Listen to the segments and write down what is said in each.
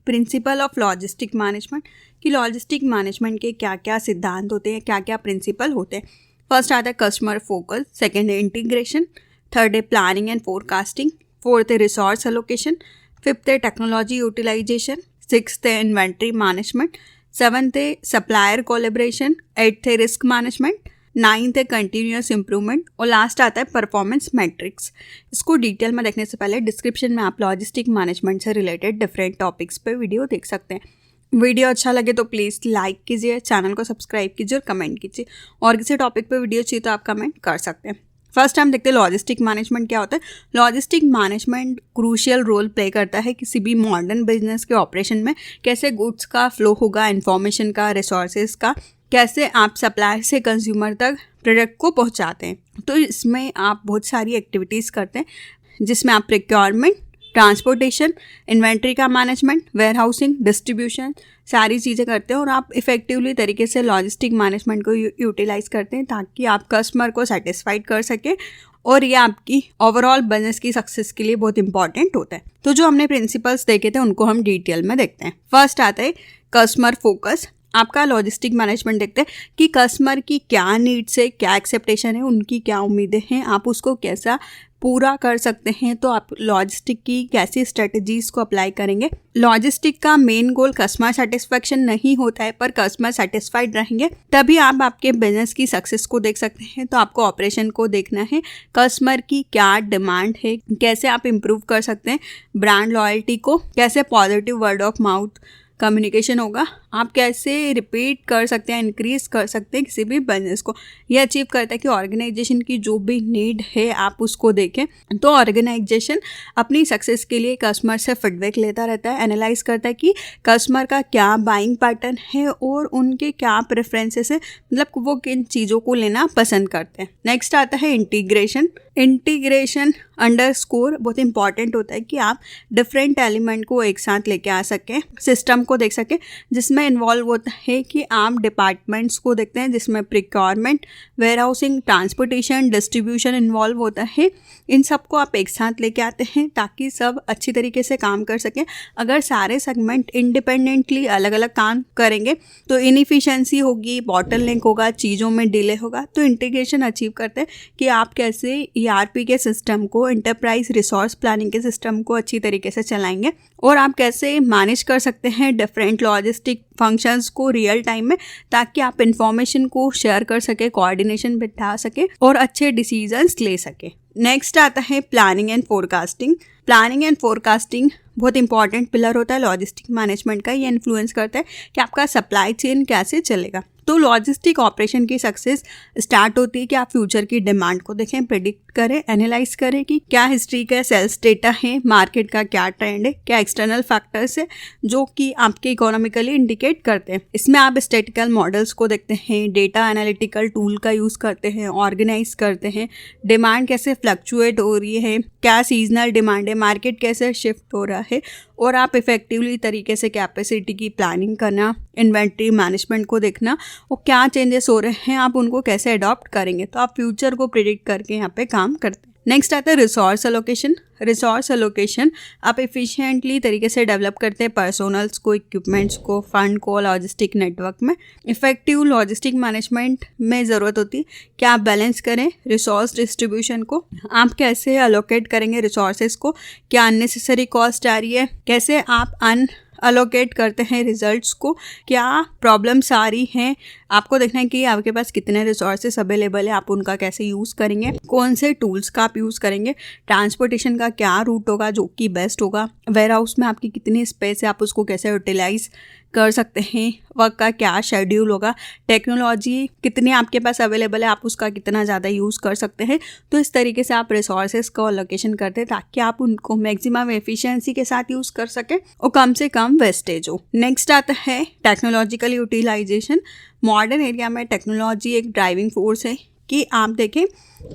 Principle of logistic management कि logistic management के क्या क्या सिद्धांत होते हैं, क्या क्या प्रिंसिपल होते हैं। फर्स्ट आता है कस्टमर फोकस, सेकेंड है इंटीग्रेशन, थर्ड है प्लानिंग एंड फोरकास्टिंग, फोर्थ है रिसोर्स एलोकेशन, फिफ्थ है टेक्नोलॉजी यूटिलाइजेशन, सिक्स्थ है इन्वेंट्री मैनेजमेंट, सेवन्थ है सप्लायर कोलेब्रेशन, एट्थ है रिस्क मैनेजमेंट, नाइन्थ है कंटिन्यूअस इंप्रूवमेंट और लास्ट आता है परफॉर्मेंस मैट्रिक्स। इसको डिटेल में देखने से पहले डिस्क्रिप्शन में आप लॉजिस्टिक मैनेजमेंट से रिलेटेड डिफरेंट टॉपिक्स पे वीडियो देख सकते हैं। वीडियो अच्छा लगे तो प्लीज़ लाइक कीजिए, चैनल को सब्सक्राइब कीजिए और कमेंट कीजिए। और किसी टॉपिक पे वीडियो चाहिए तो आप कमेंट कर सकते हैं। फर्स्ट हम देखते हैं लॉजिस्टिक मैनेजमेंट क्या होता है। Logistic management crucial role play करता है किसी भी मॉडर्न बिजनेस के ऑपरेशन में। कैसे गुड्स का फ्लो होगा, इन्फॉर्मेशन का, रिसोर्सेज का, कैसे आप सप्लायर से कंज्यूमर तक प्रोडक्ट को पहुंचाते हैं। तो इसमें आप बहुत सारी एक्टिविटीज़ करते हैं जिसमें आप प्रोक्योरमेंट, ट्रांसपोर्टेशन, इन्वेंट्री का मैनेजमेंट, वेयरहाउसिंग, डिस्ट्रीब्यूशन सारी चीज़ें करते हैं और आप इफ़ेक्टिवली तरीके से लॉजिस्टिक मैनेजमेंट को यूटिलाइज करते हैं ताकि आप कस्टमर को सेटिस्फाइड कर सकें और ये आपकी ओवरऑल बिजनेस की सक्सेस के लिए बहुत इंपॉर्टेंट होता है। तो जो हमने प्रिंसिपल्स देखे थे उनको हम डिटेल में देखते हैं। फर्स्ट आता है कस्टमर फोकस। आपका लॉजिस्टिक मैनेजमेंट देखते हैं कि कस्टमर की क्या नीड्स है, क्या एक्सेप्टेशन है, उनकी क्या उम्मीदें हैं, आप उसको कैसा पूरा कर सकते हैं। तो आप लॉजिस्टिक की कैसी स्ट्रेटजीज को अप्लाई करेंगे। लॉजिस्टिक का मेन गोल कस्टमर सेटिस्फैक्शन नहीं होता है, पर कस्टमर सेटिस्फाइड रहेंगे तभी आप आपके बिजनेस की सक्सेस को देख सकते हैं। तो आपको ऑपरेशन को देखना है, कस्टमर की क्या डिमांड है, कैसे आप इम्प्रूव कर सकते हैं ब्रांड लॉयल्टी को, कैसे positive word of mouth communication होगा, आप कैसे रिपीट कर सकते हैं, इंक्रीज कर सकते हैं किसी भी बिजनेस को। ये अचीव करता है कि ऑर्गेनाइजेशन की जो भी नीड है आप उसको देखें। तो ऑर्गेनाइजेशन अपनी सक्सेस के लिए कस्टमर से फीडबैक लेता रहता है, एनालाइज करता है कि कस्टमर का क्या बाइंग पैटर्न है और उनके क्या प्रेफरेंसेस है, मतलब वो किन चीज़ों को लेना पसंद करते हैं। नेक्स्ट आता है इंटीग्रेशन। इंटीग्रेशन अंडरस्कोर बहुत इंपॉर्टेंट होता है कि आप डिफरेंट एलिमेंट को एक साथ लेके आ सकें, सिस्टम को देख सकें, जिसमें इन्वॉल्व होता है कि आप डिपार्टमेंट्स को देखते हैं जिसमें procurement, warehousing, transportation, distribution involve होता है। इन सबको आप एक साथ लेके आते हैं ताकि सब अच्छी तरीके से काम कर सकें। अगर सारे सेगमेंट इंडिपेंडेंटली अलग अलग काम करेंगे तो इनएफिशिएंसी होगी, बॉटलनेक होगा, चीज़ों में डिले होगा। तो इंटीग्रेशन अचीव करते हैं कि आप कैसे ERP के सिस्टम को, एंटरप्राइज रिसोर्स प्लानिंग के सिस्टम को अच्छी तरीके से चलाएंगे और आप कैसे मैनेज कर सकते हैं डिफरेंट लॉजिस्टिक फंक्शंस को रियल टाइम में ताकि आप इंफॉर्मेशन को शेयर कर सके, कोऑर्डिनेशन बिठा सके और अच्छे डिसीजंस ले सके। नेक्स्ट आता है planning and forecasting. Planning and forecasting बहुत इंपॉर्टेंट पिलर होता है लॉजिस्टिक मैनेजमेंट का। ये इन्फ्लुएंस करता है कि आपका सप्लाई चेन कैसे चलेगा। तो लॉजिस्टिक ऑपरेशन की सक्सेस स्टार्ट होती है कि आप फ्यूचर की डिमांड को देखें, प्रेडिक्ट करें, एनालाइज करें कि क्या हिस्ट्री का सेल्स डेटा है, मार्केट का क्या ट्रेंड है, क्या एक्सटर्नल फैक्टर्स है जो कि आपके इकोनॉमिकली इंडिकेट करते हैं। इसमें आप स्टैटिकल मॉडल्स को देखते हैं, डेटा एनालिटिकल टूल का यूज़ करते हैं, ऑर्गेनाइज करते हैं, डिमांड कैसे फ्लक्चुएट हो रही है, क्या सीजनल डिमांड है, मार्केट कैसे शिफ्ट हो रहा है और आप इफेक्टिवली तरीके से कैपेसिटी की प्लानिंग करना, इन्वेंट्री मैनेजमेंट को देखना और क्या चेंजेस हो रहे हैं आप उनको कैसे अडॉप्ट करेंगे। तो आप फ्यूचर को प्रिडिक्ट करके यहाँ पे काम करते हैं। नेक्स्ट आता है रिसोर्स एलोकेशन। रिसोर्स एलोकेशन आप एफिशिएंटली तरीके से डेवलप करते हैं पर्सोनल्स को, इक्विपमेंट्स को, फंड को लॉजिस्टिक नेटवर्क में। इफेक्टिव लॉजिस्टिक मैनेजमेंट में ज़रूरत होती है कि आप बैलेंस करें रिसोर्स डिस्ट्रीब्यूशन को, आप कैसे अलोकेट करेंगे रिसोर्सेज को, क्या अननेसेसरी कॉस्ट आ रही है, कैसे आप अलोकेट करते हैं रिजल्ट्स को, क्या प्रॉब्लम्स आ रही हैं, आपको देखना है कि आपके पास कितने रिसोर्सेस अवेलेबल है, आप उनका कैसे यूज़ करेंगे, कौन से टूल्स का आप यूज़ करेंगे, ट्रांसपोर्टेशन का क्या रूट होगा जो कि बेस्ट होगा, वेयरहाउस में आपकी कितनी स्पेस है, आप उसको कैसे यूटिलाइज कर सकते हैं, वर्क का क्या शेड्यूल होगा, टेक्नोलॉजी कितनी आपके पास अवेलेबल है, आप उसका कितना ज़्यादा यूज़ कर सकते हैं। तो इस तरीके से आप रिसोर्सेज को अलोकेशन करते हैं ताकि आप उनको मैक्सिमम एफिशिएंसी के साथ यूज़ कर सकें और कम से कम वेस्टेज हो। नेक्स्ट आता है टेक्नोलॉजिकल यूटिलाइजेशन। मॉडर्न एरिया में टेक्नोलॉजी एक ड्राइविंग फोर्स है कि आप देखें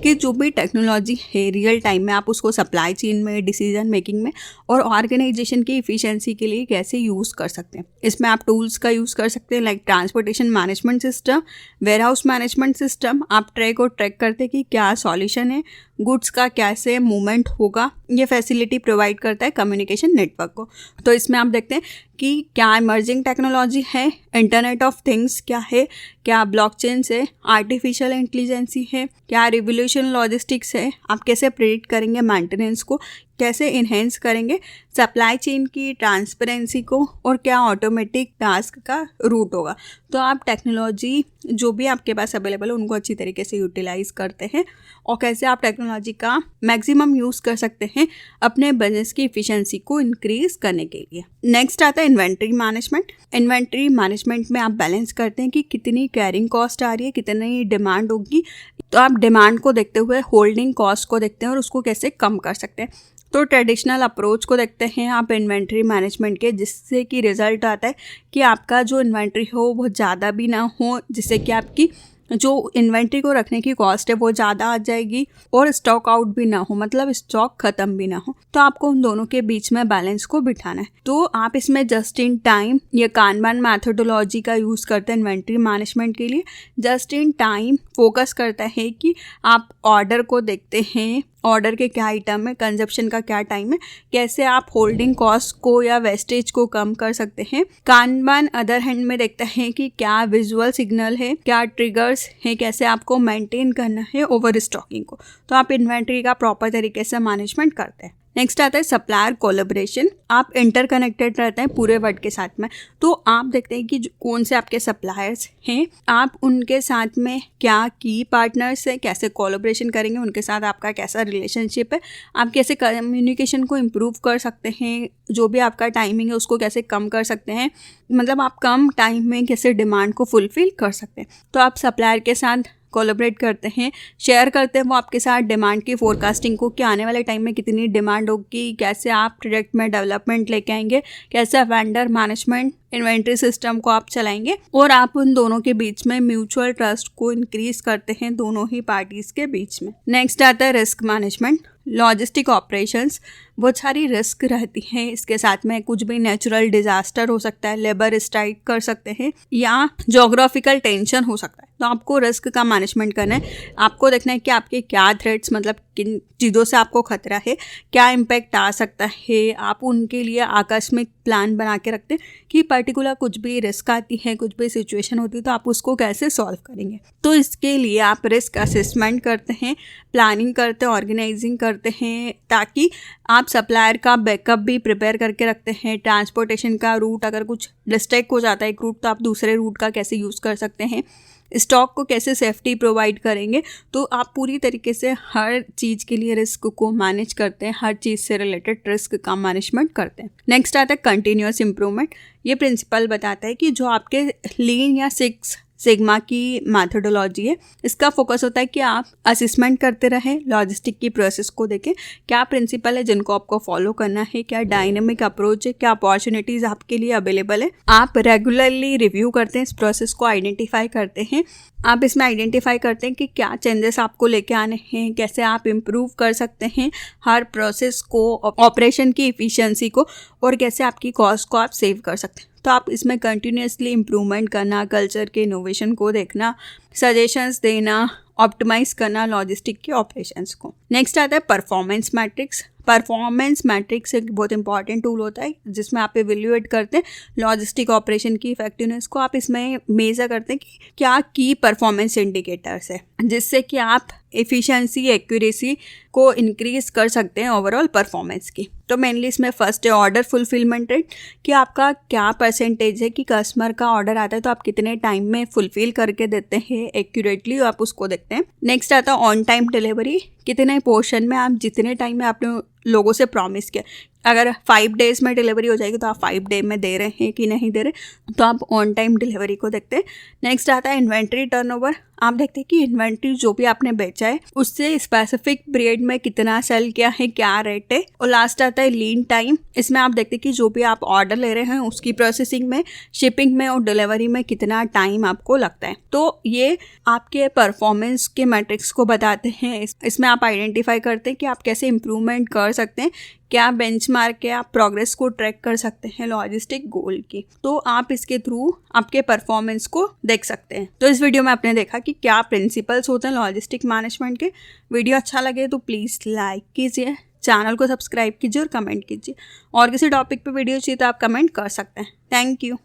कि जो भी टेक्नोलॉजी है रियल टाइम में आप उसको सप्लाई चेन में, डिसीजन मेकिंग में और ऑर्गेनाइजेशन की इफ़िशिएंसी के लिए कैसे यूज़ कर सकते हैं। इसमें आप टूल्स का यूज़ कर सकते हैं like transportation management system, warehouse management system. आप ट्रैक करते हैं कि क्या सॉल्यूशन है, गुड्स का कैसे मूवमेंट होगा। ये फैसिलिटी प्रोवाइड करता है कम्युनिकेशन नेटवर्क को। तो इसमें आप देखते हैं कि क्या इमर्जिंग टेक्नोलॉजी है, इंटरनेट ऑफ थिंग्स क्या है, क्या ब्लॉकचेन है, आर्टिफिशियल इंटेलिजेंसी है, क्या रिवोल्यूशन लॉजिस्टिक्स है। आप कैसे प्रेडिक्ट करेंगे मेंटेनेंस को, कैसे इन्हेंस करेंगे सप्लाई चेन की ट्रांसपेरेंसी को, और क्या ऑटोमेटिक टास्क का रूट होगा। तो आप टेक्नोलॉजी जो भी आपके पास अवेलेबल है उनको अच्छी तरीके से यूटिलाइज करते हैं और कैसे आप टेक्नोलॉजी का मैक्सिमम यूज़ कर सकते हैं अपने बिजनेस की इफ़िशिएंसी को इंक्रीज करने के लिए। नेक्स्ट आता है इन्वेंट्री मैनेजमेंट। इन्वेंट्री मैनेजमेंट में आप बैलेंस करते हैं कि कितनी कैरिंग कॉस्ट आ रही है, कितनी डिमांड होगी। तो आप डिमांड को देखते हुए होल्डिंग कॉस्ट को देखते हैं और उसको कैसे कम कर सकते हैं। तो ट्रेडिशनल अप्रोच को देखते हैं आप इन्वेंट्री मैनेजमेंट के, जिससे कि रिजल्ट आता है कि आपका जो इन्वेंट्री हो वो ज़्यादा भी ना हो, जिससे कि आपकी जो इन्वेंट्री को रखने की कॉस्ट है वो ज़्यादा आ जाएगी और स्टॉक आउट भी ना हो, मतलब स्टॉक ख़त्म भी ना हो। तो आपको उन दोनों के बीच में बैलेंस को बिठाना है। तो आप इसमें जस्ट इन टाइम या कानबान मैथोडोलॉजी का यूज़ करते हैं इन्वेंट्री मैनेजमेंट के लिए। जस्ट इन टाइम फोकस करता है कि आप ऑर्डर को देखते हैं, ऑर्डर के क्या आइटम है, कंजप्शन का क्या टाइम है, कैसे आप होल्डिंग कॉस्ट को या वेस्टेज को कम कर सकते हैं। कानबान अदर हैंड में देखता है कि क्या विजुअल सिग्नल है, क्या ट्रिगर्स है, कैसे आपको मेंटेन करना है ओवर स्टॉकिंग को। तो आप इन्वेंट्री का प्रॉपर तरीके से मैनेजमेंट करते हैं। नेक्स्ट आता है सप्लायर कोलैबोरेशन। आप इंटरकनेक्टेड रहते हैं पूरे वर्ल्ड के साथ में। तो आप देखते हैं कि कौन से आपके सप्लायर्स हैं, आप उनके साथ में क्या की पार्टनर्स हैं, कैसे कोलैबोरेशन करेंगे, उनके साथ आपका कैसा रिलेशनशिप है, आप कैसे कम्युनिकेशन को इम्प्रूव कर सकते हैं, जो भी आपका टाइमिंग है उसको कैसे कम कर सकते हैं, मतलब आप कम टाइम में कैसे डिमांड को फुलफिल कर सकते हैं। तो आप सप्लायर के साथ कोलैबोरेट करते हैं, शेयर करते हैं वो आपके साथ डिमांड की फोरकास्टिंग को कि आने वाले टाइम में कितनी डिमांड होगी, कैसे आप प्रोडक्ट में डेवलपमेंट लेके आएंगे, कैसे वेंडर मैनेजमेंट इन्वेंट्री सिस्टम को आप चलाएंगे। और आप उन दोनों के बीच में म्यूचुअल ट्रस्ट को इंक्रीज करते हैं दोनों ही पार्टीज के बीच में। नेक्स्ट आता है रिस्क मैनेजमेंट। लॉजिस्टिक ऑपरेशंस बहुत सारी रिस्क रहती हैं, इसके साथ में कुछ भी नेचुरल डिजास्टर हो सकता है, लेबर स्ट्राइक कर सकते हैं या जोग्राफिकल टेंशन हो सकता है। तो आपको रिस्क का मैनेजमेंट करना है। आपको देखना है कि आपके क्या थ्रेट्स, मतलब किन चीज़ों से आपको खतरा है, क्या इम्पैक्ट आ सकता है। आप उनके लिए आकस्मिक प्लान बना के रखते हैं कि पर्टिकुलर कुछ भी रिस्क आती है, कुछ भी सिचुएशन होती है तो आप उसको कैसे सॉल्व करेंगे। तो इसके लिए आप रिस्क असेसमेंट करते हैं, प्लानिंग करते हैं, ऑर्गेनाइजिंग करते हैं, ताकि आप सप्लायर का बैकअप भी प्रिपेयर करके रखते हैं। ट्रांसपोर्टेशन का रूट, अगर कुछ डिस्ट्रैक्ट हो जाता है एक रूट तो आप दूसरे रूट का कैसे यूज़ कर सकते हैं, स्टॉक को कैसे सेफ्टी प्रोवाइड करेंगे। तो आप पूरी तरीके से हर चीज़ के लिए रिस्क को मैनेज करते हैं, हर चीज़ से रिलेटेड रिस्क का मैनेजमेंट करते हैं। नेक्स्ट आता है कंटिन्यूअस इम्प्रूवमेंट। ये प्रिंसिपल बताता है कि जो आपके लीन या सिक्स सिग्मा की मैथोडोलॉजी है, इसका फोकस होता है कि आप असेसमेंट करते रहें, लॉजिस्टिक की प्रोसेस को देखें, क्या प्रिंसिपल है जिनको आपको फॉलो करना है, क्या डायनेमिक अप्रोच है, क्या अपॉर्चुनिटीज़ आपके लिए अवेलेबल है। आप रेगुलरली रिव्यू करते हैं, इस प्रोसेस को आइडेंटिफाई करते हैं। आप इसमें आइडेंटिफाई करते हैं कि क्या चेंजेस आपको लेके आने हैं, कैसे आप इम्प्रूव कर सकते हैं हर प्रोसेस को, ऑपरेशन की इफ़िशियंसी को, और कैसे आपकी कॉस्ट को आप सेव कर सकते हैं। तो आप इसमें कंटिन्यूसली इम्प्रूवमेंट करना, कल्चर के इनोवेशन को देखना, सजेशंस देना, ऑप्टिमाइज करना लॉजिस्टिक के ऑपरेशंस को। नेक्स्ट आता है परफॉर्मेंस मैट्रिक्स। परफॉर्मेंस मैट्रिक्स एक बहुत इंपॉर्टेंट टूल होता है जिसमें आप एवेल्यूएट करते हैं लॉजिस्टिक ऑपरेशन की इफेक्टिवनेस को। आप इसमें मेजर करते हैं कि क्या की परफॉर्मेंस इंडिकेटर्स है, जिससे कि आप एफिशिएंसी, एक्यूरेसी को इंक्रीज कर सकते हैं ओवरऑल परफॉर्मेंस की। तो मेनली इसमें फर्स्ट है ऑर्डर फुलफिलमेंट रेट, कि आपका क्या परसेंटेज है कि कस्टमर का ऑर्डर आता है तो आप कितने टाइम में फुलफिल करके देते हैं एक्यूरेटली, आप उसको देखते हैं। नेक्स्ट आता है ऑन टाइम डिलीवरी, कितने पोर्शन में आप जितने टाइम में आपने लोगों से प्रॉमिस किया। अगर 5 डेज़ में डिलीवरी हो जाएगी तो आप 5 डे में दे रहे हैं कि नहीं दे रहे, तो आप ऑन टाइम डिलीवरी को देखते हैं। नेक्स्ट आता है इन्वेंट्री टर्नओवर। आप देखते हैं कि इन्वेंट्री जो भी आपने बेचा है उससे स्पेसिफिक पीरियड में कितना सेल किया है, क्या रेट है। और लास्ट आता है लीन टाइम। इसमें आप देखते हैं कि जो भी आप ऑर्डर ले रहे हैं उसकी प्रोसेसिंग में, शिपिंग में और डिलीवरी में कितना टाइम आपको लगता है। तो ये आपके परफॉर्मेंस के मैट्रिक्स को बताते हैं। इसमें आप आइडेंटिफाई करते हैं कि आप कैसे इम्प्रूवमेंट कर सकते हैं, क्या बेंचमार्क है, आप प्रोग्रेस को ट्रैक कर सकते हैं लॉजिस्टिक गोल की। तो आप इसके थ्रू आपके परफॉर्मेंस को देख सकते हैं। तो इस वीडियो में आपने देखा कि क्या प्रिंसिपल्स होते हैं लॉजिस्टिक मैनेजमेंट के। वीडियो अच्छा लगे तो प्लीज़ लाइक कीजिए, चैनल को सब्सक्राइब कीजिए और कमेंट कीजिए। और किसी टॉपिक पे वीडियो चाहिए तो आप कमेंट कर सकते हैं। Thank you.